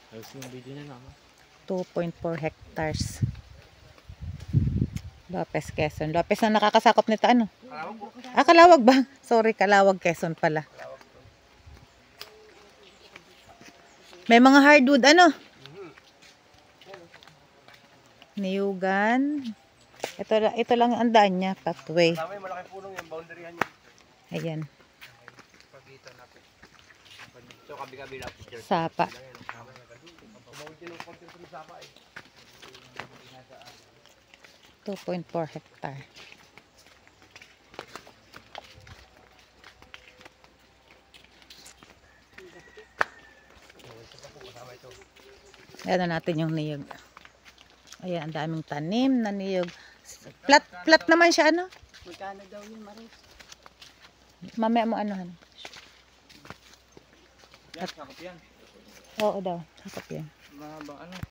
Ayos yung video niya naman. 2.4 hectares. Lopez, Quezon. Lopez na nakakasakop nito ano? Kalawag po. Ah, Calawag ba? Sorry, Calawag, Quezon pala. May mga hardwood ano? Niyugan. Ito lang ang daan niya, pathway. Kasama yung malaking punong yung boundary yan yun. Ayan. Pagitan natin. So kabi-kabi lang po. Sapa. Tumawid din ng konti sa sapa eh. 2.4 hectare. Ayan na natin yung niyog. Ayan, ang daming tanim na niyog. Flat naman siya, ano? Magkano daw yun, Maris? Mamaya mo anuhan. Yan, sakop yan. Oo daw, sakop yan. Mahabang ano.